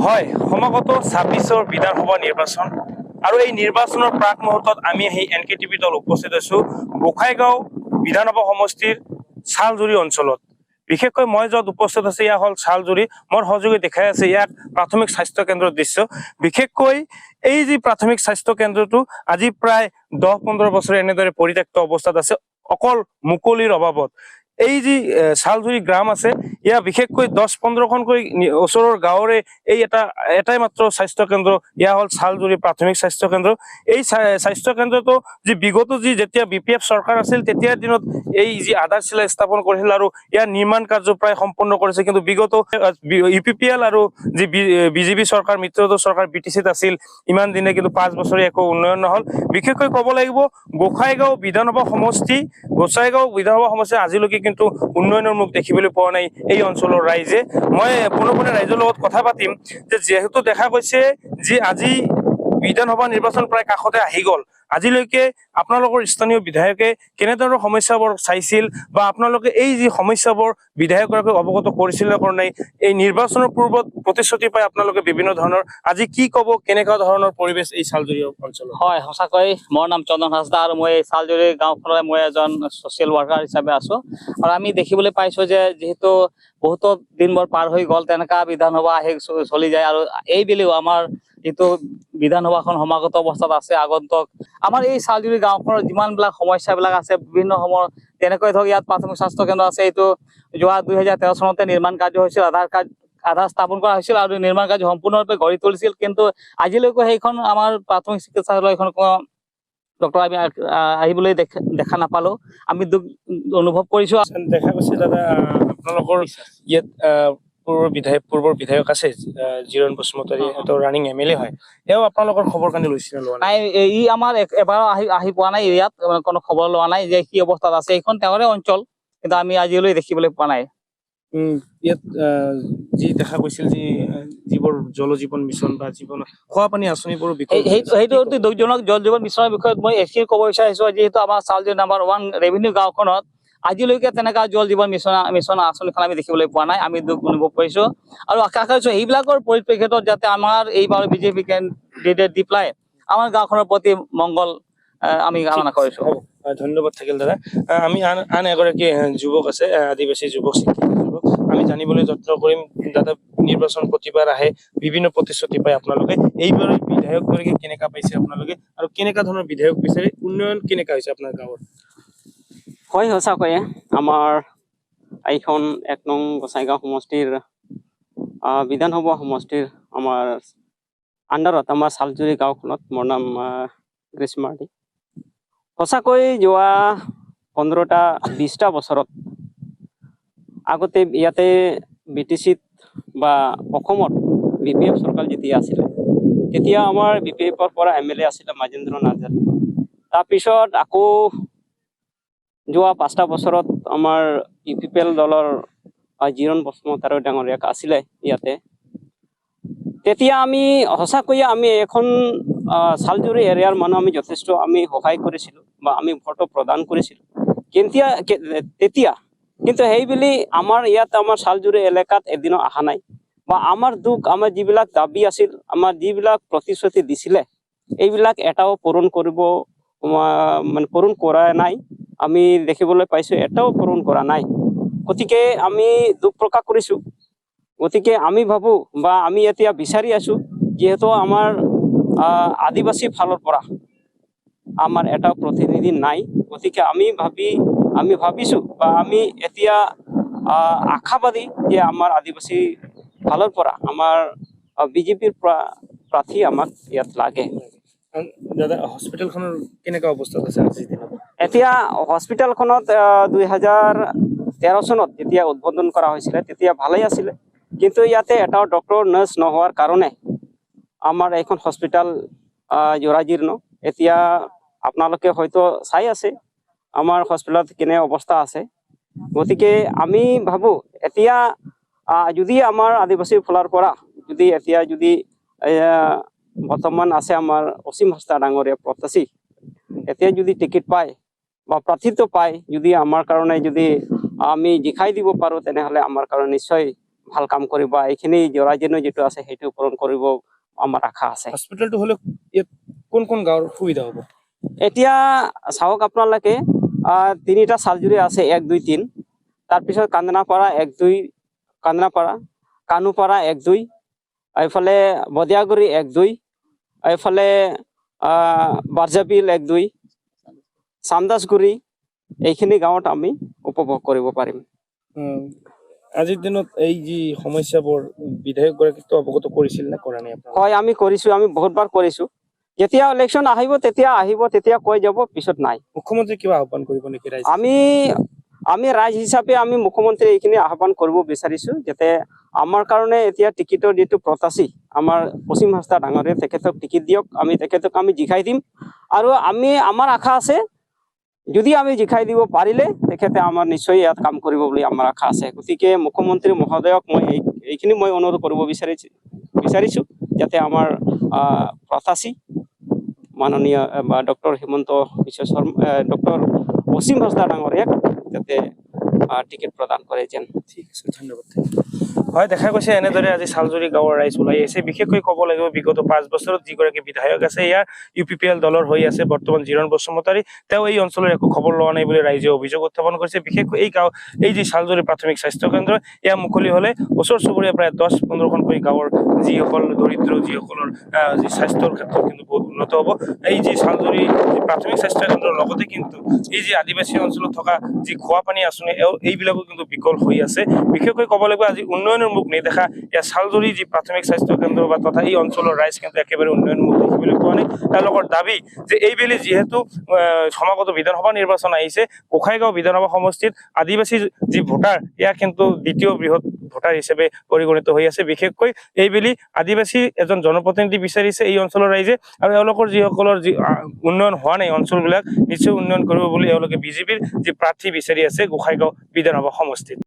হয়, সমাগত ২৬ৰ বিধানসভা নিৰ্বাচন আৰু এই নিৰ্বাচনৰ প্ৰাক মুহূৰ্তত আমি সেই NKTV দল উপস্থিত আছো গোসাইগাঁও বিধানসভা সমষ্টিৰ চালজুৰি অঞ্চলত। বিশেষকৈ মই য'ত উপস্থিত আছে ইয়া হ'ল চালজুৰি। মোৰ সহযোগী দেখাই আছে ইয়াক প্ৰাথমিক স্বাস্থ্য কেন্দ্ৰৰ দৃশ্য। বিশেষকৈ এই যি প্ৰাথমিক স্বাস্থ্য কেন্দ্ৰটো আজি প্ৰায় ১০-১৫ বছৰ এনেদৰে পৰিত্যক্ত অৱস্থাত আছে, অকল মুকলিৰ অভাৱত। এই যি চালজুৰি গ্ৰাম আছে, ইয়া বিশেষকৈ ১০-১৫খনকৈ ওচৰৰ গাঁৱৰে এই এটাই মাত্ৰ স্বাস্থ্য কেন্দ্ৰ, ইয়া হ'ল চালজুৰি প্ৰাথমিক স্বাস্থ্য কেন্দ্ৰ। এই স্বাস্থ্য কেন্দ্ৰটো বিগত যেতিয়া BPF চৰকাৰ আছিল তেতিয়াৰ দিনত এই যি আধাৰশিলা স্থাপন কৰিছিল আৰু ইয়াৰ নিৰ্মাণ কাৰ্য প্ৰায় সম্পূৰ্ণ কৰিছে। কিন্তু বিগত UPPL আৰু যি BJP চৰকাৰ, মিত্ৰজোঁট চৰকাৰ BTCত আছিল, ইমান দিনে কিন্তু 5 বছৰে একো উন্নয়ন নহল। বিশেষকৈ ক'ব লাগিব গোসাইগাঁও বিধানসভা সমষ্টি আজিলৈকে কিন্তু উন্নয়নৰ মুখ দেখিবলৈ পোৱা নাই এই অঞ্চলৰ ৰাইজে। মই পোনে ৰাইজৰ লগত কথা পাতিম যে যিহেতু দেখা গৈছে যে আজি বিধানসভা নিৰ্বাচন প্ৰায় কাষতে আহি গ'ল, আজিলৈকে আপোনালোকৰ স্থানীয় বিধায়কে কেনেধৰণৰ সমস্যাবোৰ চাইছিল বা আপোনালোকে এই যি সমস্যাবোৰ বিধায়কগৰাকীক অৱগত কৰিছিল নে কৰা নাই? এই নিৰ্বাচনৰ পূৰ্বত প্ৰতিশ্ৰুতি পাই আপোনালোকে বিভিন্ন ধৰণৰ, আজি কি ক'ব, কেনেকুৱা ধৰণৰ পৰিৱেশ এই চালজুৰি অঞ্চলত? হয়, সঁচাকৈ মোৰ নাম চন্দন হাঁসদা আৰু মই এই চালজুৰি গাঁওখনৰ মই এজন ছ'চিয়েল ৱাৰ্কাৰ হিচাপে আছো। আৰু আমি দেখিবলৈ পাইছো যে যিহেতু বহুতো দিনবোৰ পাৰ হৈ গ'ল, তেনেকা বিধানসভা আহি চলি যায় আৰু এইবেলিও আমাৰ যিটো বিধানসভাখন সমাগত অৱস্থাত আছে আগন্তুক আমাৰ এই চালজুৰি গাঁওখনৰ যিমানবিলাক সমস্যাবিলাক আছে বিভিন্ন সময়ত, তেনেকৈ ধৰক ইয়াত প্ৰাথমিক স্বাস্থ্য কেন্দ্ৰ আছে, এইটো যোৱা 2013 চনতে নিৰ্মাণ কাৰ্য হৈছিল, আধাৰ স্থাপন কৰা হৈছিল আৰু নিৰ্মাণ কাৰ্য সম্পূৰ্ণৰূপে গঢ়ি তুলিছিল। কিন্তু আজিলৈকে সেইখন আমাৰ প্ৰাথমিক চিকিৎসালয়খন ডক্টৰ আমি আহিবলৈ দেখা নাপালো। আমি দুখ অনুভৱ কৰিছো। দেখা গৈছে দাদা, আপোনালোকৰ ইয়াত পূৰ্বৰ বিধায়ক আছে জিৰণ বসুমতাৰী, ৰানিং MLA হয়, তেওঁ আপোনালোকৰ খবৰ কানি লৈছিল লোৱা নাই? ই আমাৰ এবাৰো আহি পোৱা নাই, ইয়াত কোনো খবৰ লোৱা নাই যে কি অৱস্থাত আছে। এইখন তেওঁৰে অঞ্চল, কিন্তু আমি আজিলৈ দেখিবলৈ পোৱা নাই। ইয়াত যি দেখা গৈছিল যে যিবোৰ জল জীৱন মিছন বা খোৱা পানী আঁচনিবোৰ সেইটো অতি দুখজনক। জল জীৱন মিছনৰ বিষয়ত মই এইখিনি ক'ব বিচাৰিছো, যিহেতু আমাৰ চালজুৰি নাম্বাৰ 1 ৰেভিনিউ গাঁওখনত আজিলৈকে তেনেকা জল জীৱন মিছন আঁচনিখন আমি দেখিবলৈ পোৱা নাই। আমি দুখ অনুভৱ কৰিছো আৰু আশা কৰিছো এইবিলাকৰ পৰিপ্ৰেক্ষিতত যাতে আমাৰ এইবাৰ BJP কেণ্ডিডেট দি পেলাই আমাৰ গাঁওখনৰ প্ৰতি মংগল আমি কামনা কৰিছো। ধন্যবাদ থাকিল দাদা। আমি আন এগৰাকী যুৱক আছে, আদিবাসী যুৱক, আমি জানিবলৈ যত্ন কৰিম। দাদা, নিৰ্বাচন প্ৰতিবাৰ আহে, বিভিন্ন প্ৰতিশ্ৰুতি পায় আপোনালোকে, এইবাৰ বিধায়কগৰাকী কেনেকা পাইছে আপোনালোকে আৰু কেনেকা ধৰণৰ বিধায়ক বিচাৰে, উন্নয়ন কেনেকা হৈছে আপোনাৰ গাঁৱৰ? হয়, সঁচাকৈয়ে আমাৰ এইখন 1 নং গোসাইগাঁও সমষ্টিৰ বিধানসভা সমষ্টিৰ আমাৰ আণ্ডাৰত আমাৰ চালজুৰি গাঁওখনত মোৰ নাম গ্ৰীষ্ম মাৰ্ডি। সঁচাকৈ যোৱা 15-20টা বছৰত আগতে ইয়াতে BTCত বা অসমত BPF চৰকাৰ যেতিয়া আছিলে, তেতিয়া আমাৰ BPFৰ পৰা MLA আছিলে মাজেন্দ্ৰ নাৰ্জাৰী। তাৰপিছত আকৌ যোৱা 5টা বছৰত আমাৰ UPPL দলৰ জিৰণ বসুমতাৰী ডাঙৰীয়াক আছিলে ইয়াতে। তেতিয়া আমি সঁচাকৈয়ে আমি এখন চালজুৰি এৰিয়াৰ মানুহ আমি যথেষ্ট আমি সহায় কৰিছিলোঁ বা আমি ভোটো প্ৰদান কৰিছিলোঁ তেতিয়া। কিন্তু সেইবুলি আমাৰ ইয়াত আমাৰ চালজুৰি এলেকাত এদিনো অহা নাই বা আমাৰ দুখ, আমাৰ যিবিলাক দাবী আছিল, আমাৰ যিবিলাক প্ৰতিশ্ৰুতি দিছিলে, এইবিলাক এটাও পূৰণ কৰা নাই। আমি দেখিবলৈ পাইছো এটাও পূৰণ কৰা নাই। গতিকে আমি দুখ প্ৰকাশ কৰিছো। গতিকে আমি ভাবো বা আমি এতিয়া বিচাৰি আছো, যিহেতু আমাৰ আদিবাসী ফালৰ পৰা আমাৰ এটাও প্ৰতিনিধি নাই, গতিকে আমি ভাবিছো বা আমি এতিয়া আশাবাদী যে আমাৰ আদিবাসী ফালৰ পৰা আমাৰ BJPৰ প্ৰাৰ্থী আমাক ইয়াত লাগে। দাদা, হস্পিটেলখনৰ কেনেকা অৱস্থাত আছে আজিৰ দিনত? এতিয়া হস্পিটেলখনত 2013 চনত যেতিয়া উদ্বোধন কৰা হৈছিলে তেতিয়া ভালেই আছিলে, কিন্তু ইয়াতে এটাও ডক্টৰ নাৰ্ছ নোহোৱাৰ কাৰণে আমাৰ এইখন হস্পিটেল জৰাজীৰ্ণ। এতিয়া আপোনালোকে হয়তো চাই আছে আমাৰ হস্পিটেলত কেনে অৱস্থা আছে। গতিকে আমি ভাবো এতিয়া যদি আমাৰ আদিবাসীৰ ফালৰ পৰা যদি বৰ্তমান আছে আমাৰ অসীম হাজদা ডাঙৰীয়া প্ৰত্যাশী, এতিয়া যদি টিকেট পায় বা প্ৰাৰ্থিত্ব পায়, যদি আমাৰ কাৰণে যদি আমি জিকাই দিব পাৰোঁ, তেনেহ'লে আমাৰ কাৰণে নিশ্চয় ভাল কাম কৰিব, এইখিনি জৰাজীৰ্ণ যিটো আছে সেইটো পূৰণ কৰিব আমাৰ আশা আছে। হস্পিটেলটো হলে ইয়াত কোন কোন গাঁৱৰ সুবিধা হ'ব? এতিয়া চাওক আপোনালোকে 3টা চালজুৰি আছে, 1, 2, 3। তাৰপিছত কান্দনাপাৰা 1, 2, কান্দনাপাৰা, কানুপাৰা 1, 2, এইফালে বদিয়াগুৰি 1, 2, এইফালে বাৰজাবিল 1, 2, চামদাসগুৰি, এইখিনি গাঁৱত আমি উপভোগ কৰিব পাৰিম। আজিৰ দিনত এই যি সমস্যাবোৰ বিধায়ক গৰাকীতো অৱগত কৰিছিল নে কৰা নাই আপোনালোকে? হয়, আমি কৰিছো, আমি বহুতবাৰ কৰিছো। যেতিয়া ইলেকশ্যন আহিব তেতিয়া কৈ যাব, পিছত নাই। মুখ্যমন্ত্ৰী কিবা আহ্বান কৰিব নেকি ৰাইজ? আমি ৰাইজ হিচাপে আমি মুখ্যমন্ত্ৰী এইখিনি আহ্বান কৰিব বিচাৰিছো, যাতে আমাৰ কাৰণে এতিয়া টিকেটৰ যিটো প্ৰত্যাশী আমাৰ পশ্চিম হাজদা ডাঙৰীয়া, তেখেতক টিকেট দিয়ক, তেখেতক আমি জিকাই দিম। আৰু আমাৰ আশা আছে, যদি আমি জিকাই দিব পাৰিলে তেখেতে আমাৰ নিশ্চয় ইয়াত কাম কৰিব বুলি আমাৰ আশা আছে। গতিকে মুখ্যমন্ত্ৰী মহোদয়ক এইখিনি অনুৰোধ কৰিব বিচাৰিছো, যাতে আমাৰ প্ৰত্যাশী মাননীয় ডক্টৰ হিমন্ত বিশ্ব শৰ্মা, ডক্টৰ অসীম হাজদা ডাঙৰীয়াক যাতে টিকেট প্ৰদান কৰে যেন। ঠিক আছে, ধন্যবাদ। হয়, দেখা গৈছে এনেদৰে আজি চালজুৰি গাঁৱৰ ৰাইজ ওলাই আহিছে। বিশেষকৈ ক'ব লাগিব, বিগত 5 বছৰত যিগৰাকী বিধায়ক আছে, ইয়াৰ UPPL দলৰ হৈ আছে বৰ্তমান জিৰণ বসুমতাৰী, তেওঁ এই অঞ্চলৰ একো খবৰ লোৱা নাই বুলি ৰাইজে অভিযোগ উত্থাপন কৰিছে। বিশেষকৈ এই যি চালজুৰি প্ৰাথমিক স্বাস্থ্য কেন্দ্ৰ, এয়া মুকলি হ'লে ওচৰ চুবুৰীয়া প্ৰায় 10-15খনকৈ গাঁৱৰ যিসকল দৰিদ্ৰ, যিসকলৰ যি স্বাস্থ্যৰ ক্ষেত্ৰত কিন্তু বহুত উন্নত হ'ব। এই যি চালজুৰি প্ৰাথমিক স্বাস্থ্য কেন্দ্ৰৰ লগতে কিন্তু এই যি আদিবাসী অঞ্চলত থকা যি খোৱা পানী আঁচনি, এইবিলাকো কিন্তু বিকল হৈ আছে। বিশেষকৈ ক'ব লাগিব, আজি উন্নয়নৰ মুখ নেদেখা ইয়াৰ চালজুৰি যি প্ৰাথমিক স্বাস্থ্য কেন্দ্ৰ বা তথা এই অঞ্চলৰ ৰাইজ কিন্তু একেবাৰে উন্নয়ন মুখ দেখিবলৈ পোৱা নাই। তেওঁলোকৰ দাবী যে এইবেলি যিহেতু সমাগত বিধানসভা নিৰ্বাচন আহিছে, গোসাইগাঁও বিধানসভা সমষ্টিত আদিবাসী যি ভোটাৰ, এয়া কিন্তু দ্বিতীয় বৃহৎ ভোটাৰ হিচাপে পৰিগণিত হৈ আছে। বিশেষকৈ এইবেলি আদিবাসী এজন জনপ্ৰতিনিধি বিচাৰিছে এই অঞ্চলৰ ৰাইজে, আৰু এওঁলোকৰ যিসকলৰ যি উন্নয়ন হোৱা নাই অঞ্চলবিলাক, নিশ্চয় উন্নয়ন কৰিব বুলি এওঁলোকে BJPৰ যি প্ৰাৰ্থী বিচাৰি আছে গোসাইগাঁও বিধানসভা সমষ্টিত।